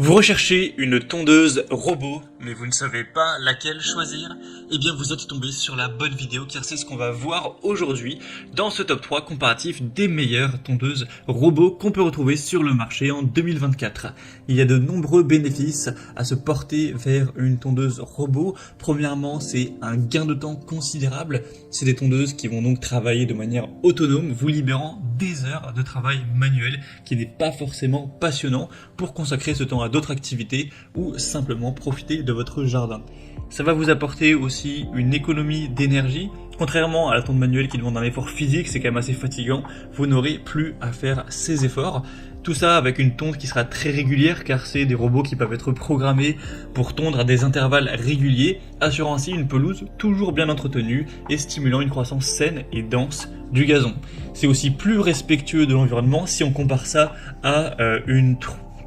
Vous recherchez une tondeuse robot, mais vous ne savez pas laquelle choisir? Eh bien, vous êtes tombé sur la bonne vidéo, car c'est ce qu'on va voir aujourd'hui dans ce top 3 comparatif des meilleures tondeuses robots qu'on peut retrouver sur le marché en 2024. Il y a de nombreux bénéfices à se porter vers une tondeuse robot. Premièrement, c'est un gain de temps considérable. C'est des tondeuses qui vont donc travailler de manière autonome, vous libérant des heures de travail manuel qui n'est pas forcément passionnant pour consacrer ce temps à d'autres activités ou simplement profiter de votre jardin. Ça va vous apporter aussi une économie d'énergie. Contrairement à la tonde manuelle qui demande un effort physique, c'est quand même assez fatigant, vous n'aurez plus à faire ces efforts. Tout ça avec une tonde qui sera très régulière car c'est des robots qui peuvent être programmés pour tondre à des intervalles réguliers, assurant ainsi une pelouse toujours bien entretenue et stimulant une croissance saine et dense du gazon. C'est aussi plus respectueux de l'environnement si on compare ça à une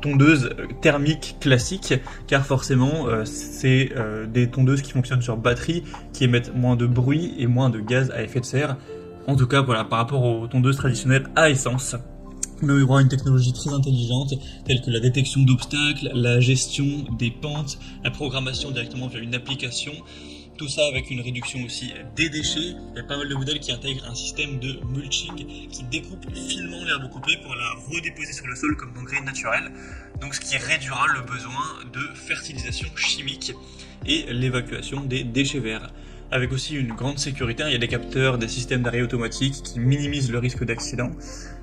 tondeuse thermique classique, car forcément c'est des tondeuses qui fonctionnent sur batterie, qui émettent moins de bruit et moins de gaz à effet de serre. En tout cas, voilà, par rapport aux tondeuses traditionnelles à essence. Mais il y aura une technologie très intelligente, telle que la détection d'obstacles, la gestion des pentes, la programmation directement via une application. Tout ça avec une réduction aussi des déchets. Il y a pas mal de modèles qui intègrent un système de mulching qui découpe finement l'herbe coupée pour la redéposer sur le sol comme d'engrais naturel. Donc ce qui réduira le besoin de fertilisation chimique et l'évacuation des déchets verts. Avec aussi une grande sécurité, il y a des capteurs, des systèmes d'arrêt automatique qui minimisent le risque d'accident.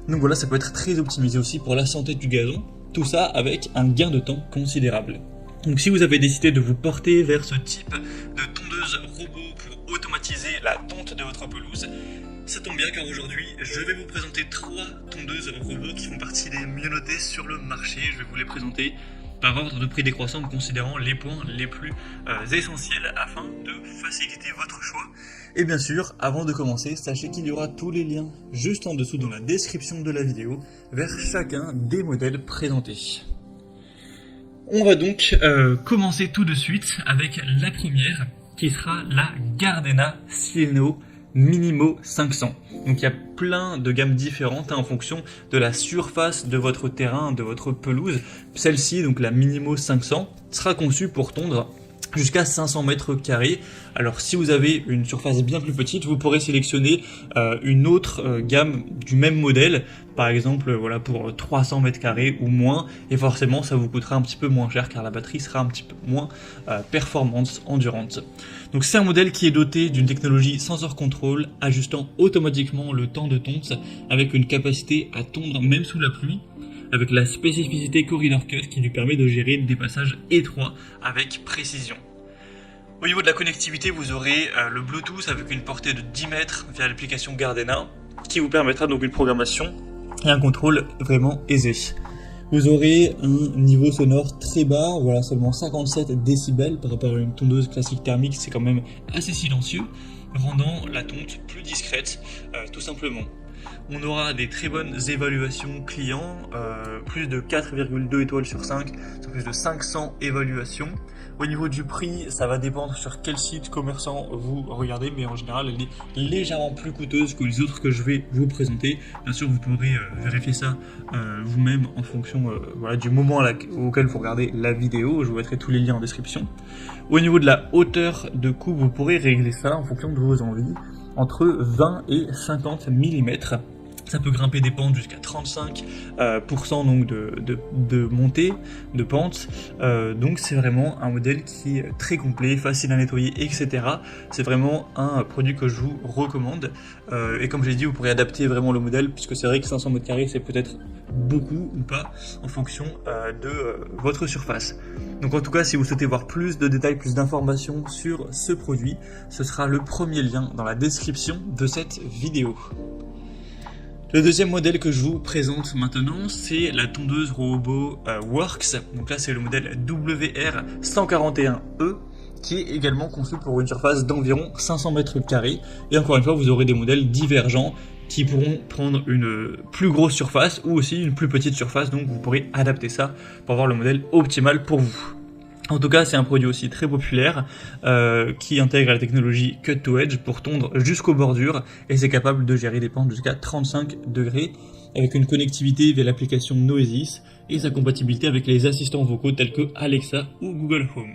Donc voilà, ça peut être très optimisé aussi pour la santé du gazon. Tout ça avec un gain de temps considérable. Donc si vous avez décidé de vous porter vers ce type de tondeuse robot pour automatiser la tonte de votre pelouse, ça tombe bien car aujourd'hui je vais vous présenter 3 tondeuses robots qui font partie des mieux notées sur le marché. Je vais vous les présenter par ordre de prix décroissant en considérant les points les plus essentiels afin de faciliter votre choix. Et bien sûr, avant de commencer, sachez qu'il y aura tous les liens juste en dessous dans la description de la vidéo vers chacun des modèles présentés. On va donc commencer tout de suite avec la première qui sera la Gardena Sileno Minimo 500. Donc il y a plein de gammes différentes en fonction de la surface de votre terrain, de votre pelouse. Celle-ci, donc la Minimo 500, sera conçue pour tondre jusqu'à 500 mètres carrés. Alors si vous avez une surface bien plus petite, vous pourrez sélectionner une autre gamme du même modèle, par exemple voilà, pour 300 mètres carrés ou moins, et forcément ça vous coûtera un petit peu moins cher car la batterie sera un petit peu moins performante, endurante. Donc c'est un modèle qui est doté d'une technologie sensor control ajustant automatiquement le temps de tonte avec une capacité à tondre même sous la pluie, avec la spécificité Corridor Cut qui lui permet de gérer des passages étroits avec précision. Au niveau de la connectivité, vous aurez le Bluetooth avec une portée de 10 mètres via l'application Gardena qui vous permettra donc une programmation et un contrôle vraiment aisé. Vous aurez un niveau sonore très bas, voilà, seulement 57 décibels par rapport à une tondeuse classique thermique, c'est quand même assez silencieux, rendant la tonte plus discrète, tout simplement. On aura des très bonnes évaluations clients, plus de 4,2 étoiles sur 5, sur plus de 500 évaluations. Au niveau du prix, ça va dépendre sur quel site commerçant vous regardez, mais en général, elle est légèrement plus coûteuse que les autres que je vais vous présenter. Bien sûr, vous pourrez vérifier ça vous-même en fonction voilà, du moment auquel vous regardez la vidéo. Je vous mettrai tous les liens en description. Au niveau de la hauteur de coupe, vous pourrez régler ça en fonction de vos envies, entre 20 et 50 mm. Ça peut grimper des pentes jusqu'à 35% donc de montée, de pente. Donc c'est vraiment un modèle qui est très complet, facile à nettoyer, etc. C'est vraiment un produit que je vous recommande. Et comme j'ai dit, vous pourrez adapter vraiment le modèle, puisque c'est vrai que 500 m² c'est peut-être beaucoup ou pas, en fonction de votre surface. Donc en tout cas, si vous souhaitez voir plus de détails, plus d'informations sur ce produit, ce sera le premier lien dans la description de cette vidéo. Le deuxième modèle que je vous présente maintenant, c'est la tondeuse robot Works. Donc là, c'est le modèle WR141E qui est également conçu pour une surface d'environ 500 m². Et encore une fois, vous aurez des modèles divergents qui pourront prendre une plus grosse surface ou aussi une plus petite surface. Donc vous pourrez adapter ça pour avoir le modèle optimal pour vous. En tout cas, c'est un produit aussi très populaire qui intègre la technologie Cut to Edge pour tondre jusqu'aux bordures et c'est capable de gérer des pentes jusqu'à 35 degrés avec une connectivité via l'application Noesis et sa compatibilité avec les assistants vocaux tels que Alexa ou Google Home.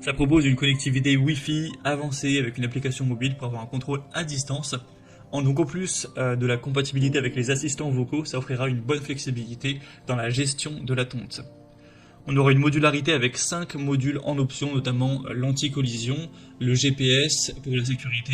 Ça propose une connectivité Wi-Fi avancée avec une application mobile pour avoir un contrôle à distance. Donc en plus de la compatibilité avec les assistants vocaux, ça offrira une bonne flexibilité dans la gestion de la tonte. On aura une modularité avec 5 modules en option, notamment l'anti-collision, le GPS pour la sécurité,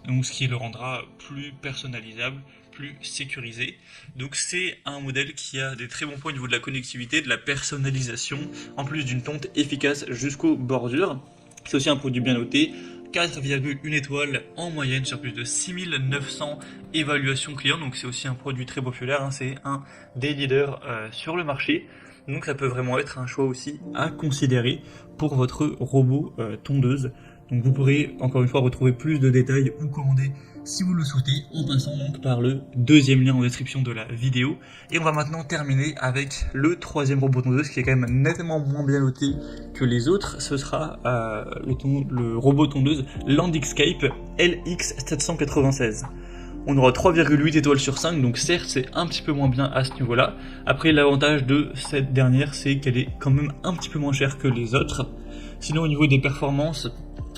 donc ce qui le rendra plus personnalisable, plus sécurisé. Donc c'est un modèle qui a des très bons points au niveau de la connectivité, de la personnalisation, en plus d'une tonte efficace jusqu'aux bordures. C'est aussi un produit bien noté, 4,1 étoiles en moyenne sur plus de 6900 évaluations clients, donc c'est aussi un produit très populaire, c'est un des leaders sur le marché. Donc ça peut vraiment être un choix aussi à considérer pour votre robot tondeuse. Donc vous pourrez encore une fois retrouver plus de détails ou commander si vous le souhaitez en passant donc par le deuxième lien en description de la vidéo. Et on va maintenant terminer avec le troisième robot tondeuse qui est quand même nettement moins bien noté que les autres. Ce sera le robot tondeuse Landixcape LX796. On aura 3,8 étoiles sur 5, donc certes c'est un petit peu moins bien à ce niveau-là. Après l'avantage de cette dernière, c'est qu'elle est quand même un petit peu moins chère que les autres. Sinon au niveau des performances,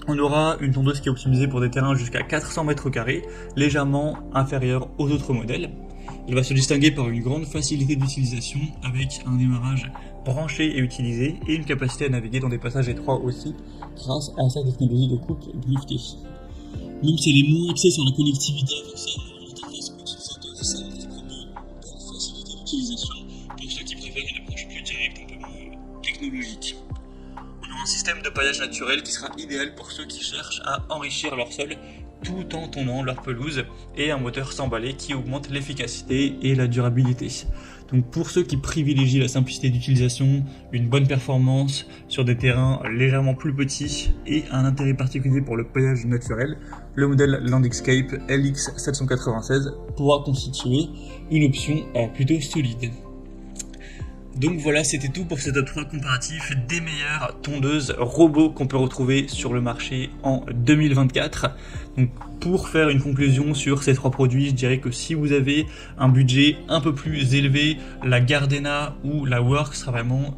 on aura une tondeuse qui est optimisée pour des terrains jusqu'à 400 mètres carrés, légèrement inférieure aux autres modèles. Elle va se distinguer par une grande facilité d'utilisation avec un démarrage branché et utilisé et une capacité à naviguer dans des passages étroits aussi grâce à sa technologie de coupe driftée. Même si elle est moins axée sur la connectivité avec ça, l'interface utilisateur simple qui promeut une facilité d'utilisation pour ceux qui préfèrent une approche plus directe, un peu moins technologique. On aura un système de paillage naturel qui sera idéal pour ceux qui cherchent à enrichir leur sol tout en tondant leur pelouse et un moteur sans balai qui augmente l'efficacité et la durabilité. Donc pour ceux qui privilégient la simplicité d'utilisation, une bonne performance sur des terrains légèrement plus petits et un intérêt particulier pour le paillage naturel, le modèle Landixcape LX796 pourra constituer une option plutôt solide. Donc voilà, c'était tout pour ce top 3 comparatif des meilleures tondeuses robots qu'on peut retrouver sur le marché en 2024. Donc pour faire une conclusion sur ces 3 produits, je dirais que si vous avez un budget un peu plus élevé, la Gardena ou la Work sera vraiment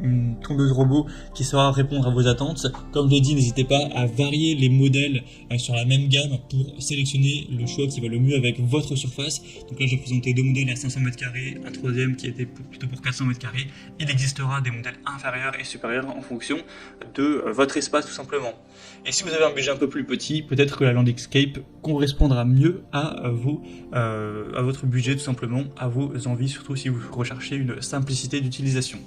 une tondeuse robot qui saura répondre à vos attentes. Comme je l'ai dit, n'hésitez pas à varier les modèles sur la même gamme pour sélectionner le choix qui va le mieux avec votre surface. Donc là, j'ai présenté 2 modèles à 500 m², un troisième qui était plutôt pour 400 m². Il existera des modèles inférieurs et supérieurs en fonction de votre espace tout simplement. Et si vous avez un budget un peu plus petit, peut-être que la Landixcape correspondra mieux à votre budget tout simplement, à vos envies, surtout si vous recherchez une simplicité d'utilisation.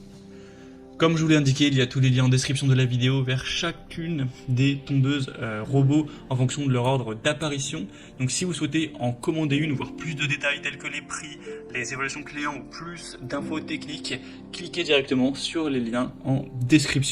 Comme je vous l'ai indiqué, il y a tous les liens en description de la vidéo vers chacune des tondeuses robots en fonction de leur ordre d'apparition. Donc si vous souhaitez en commander une ou voir plus de détails tels que les prix, les évaluations clients ou plus d'infos techniques, cliquez directement sur les liens en description.